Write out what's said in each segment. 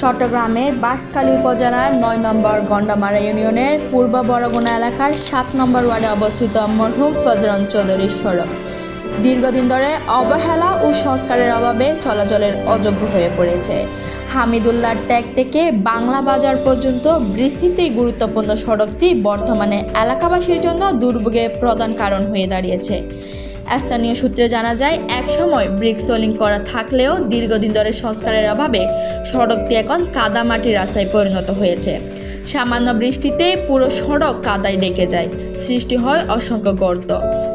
চট্টগ্রামের বাঁশখালী উপজেলার ৯ নম্বর গন্ডামারা ইউনিয়নের পূর্ব বরগুনা এলাকার ৭ নম্বর ওয়ার্ডে অবস্থিত মরহুম ফজলুল চৌধুরীর সড়ক দীর্ঘদিন ধরে অবহেলা ও সংস্কারের অভাবে চলাচলের অযোগ্য হয়ে পড়েছে। হামিদুল্লাহ ট্যাগ থেকে বাংলা বাজার পর্যন্ত বিস্তৃত এই গুরুত্বপূর্ণ সড়কটি বর্তমানে এলাকাবাসীর জন্য দুর্ভোগের প্রধান কারণ হয়ে দাঁড়িয়েছে। স্থানীয় সূত্রে জানা যায়, একসময় ব্রিক সোলিং করা থাকলেও দীর্ঘদিন ধরে সংস্কারের অভাবে সড়কটি এখন কাদা মাটির রাস্তায় পরিণত হয়েছে। সামান্য বৃষ্টিতে পুরো সড়ক কাদায় ঢেকে যায়, সৃষ্টি হয় অসংখ্য গর্ত,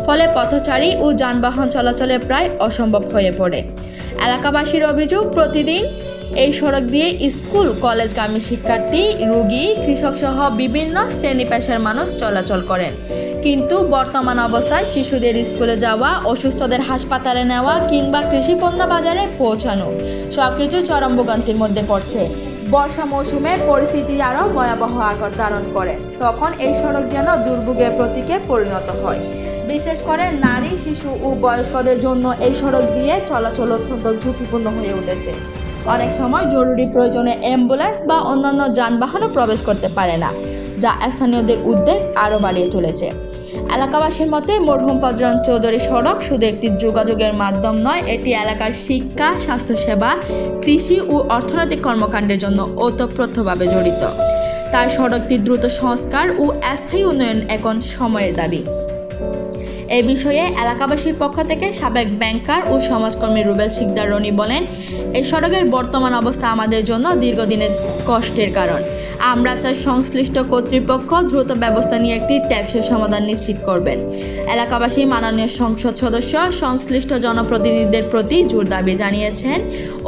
ফলে পথচারী ও যানবাহন চলাচলে প্রায় অসম্ভব হয়ে পড়ে। এলাকাবাসীর অভিযোগ, প্রতিদিন এই সড়ক দিয়ে স্কুল কলেজগামী শিক্ষার্থী, রোগী, কৃষক সহ বিভিন্ন শ্রেণী পেশার মানুষ চলাচল করেন। কিন্তু বর্তমান অবস্থায় শিশুদের স্কুলে যাওয়া, অসুস্থদের হাসপাতালে নেওয়া কিংবা কৃষিপণ্য বাজারে পৌঁছানো সবকিছু চরম ভোগান্তির মধ্যে পড়ছে। বর্ষা মৌসুমে পরিস্থিতি আরও ভয়াবহ আকার ধারণ করে, তখন এই সড়ক যেন দুর্ভোগের প্রতীকে পরিণত হয়। বিশেষ করে নারী, শিশু ও বয়স্কদের জন্য এই সড়ক দিয়ে চলাচল অত্যন্ত ঝুঁকিপূর্ণ হয়ে উঠেছে। অনেক সময় জরুরি প্রয়োজনে অ্যাম্বুলেন্স বা অন্যান্য যানবাহনও প্রবেশ করতে পারে না, যা স্থানীয়দের উদ্বেগ আরও বাড়িয়ে তুলেছে। এলাকাবাসীর মতে, মরহুম ফজলুল চৌধুরী সড়ক শুধু একটি যোগাযোগের মাধ্যম নয়, এটি এলাকার শিক্ষা, স্বাস্থ্যসেবা, কৃষি ও অর্থনৈতিক কর্মকাণ্ডের জন্য ওতপ্রোতভাবে জড়িত। তাই সড়কটির দ্রুত সংস্কার ও স্থায়ী উন্নয়ন এখন সময়ের দাবি। এই বিষয়ে এলাকাবাসীর পক্ষ থেকে সাবেক ব্যাংকার ও সমাজকর্মী রুবেল শিকদার রনি বলেন, এই সড়কের বর্তমান অবস্থা আমাদের জন্য দীর্ঘদিনের কষ্টের কারণ। আমরা চাই সংশ্লিষ্ট কর্তৃপক্ষ দ্রুত ব্যবস্থা নিয়ে একটি টেকসই সমাধান নিশ্চিত করবেন। এলাকাবাসী মাননীয় সংসদ সদস্য সংশ্লিষ্ট জনপ্রতিনিধিদের প্রতি জোর দাবি জানিয়েছেন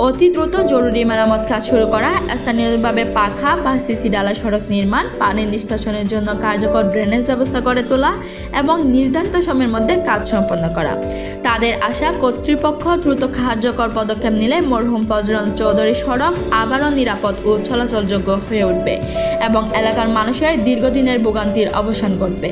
অতি দ্রুত জরুরি মেরামত কাজ শুরু করা, স্থানীয়ভাবে পাখা বা সিসি ডালা সড়ক নির্মাণ, পানি নিষ্কাশনের জন্য কার্যকর ড্রেনেজ ব্যবস্থা করে তোলা এবং নির্ধারিত সময়ের মধ্যে কাজ সম্পন্ন করা। তাদের আশা, কর্তৃপক্ষ দ্রুত কার্যকর পদক্ষেপ নিলে মরহুম ফজলুল চৌধুরী সড়ক আবারও নিরাপদ ও চলাচলযোগ্য হয়ে উঠবে এবং এলাকার মানুষের দীর্ঘদিনের ভোগান্তির অবসান ঘটবে।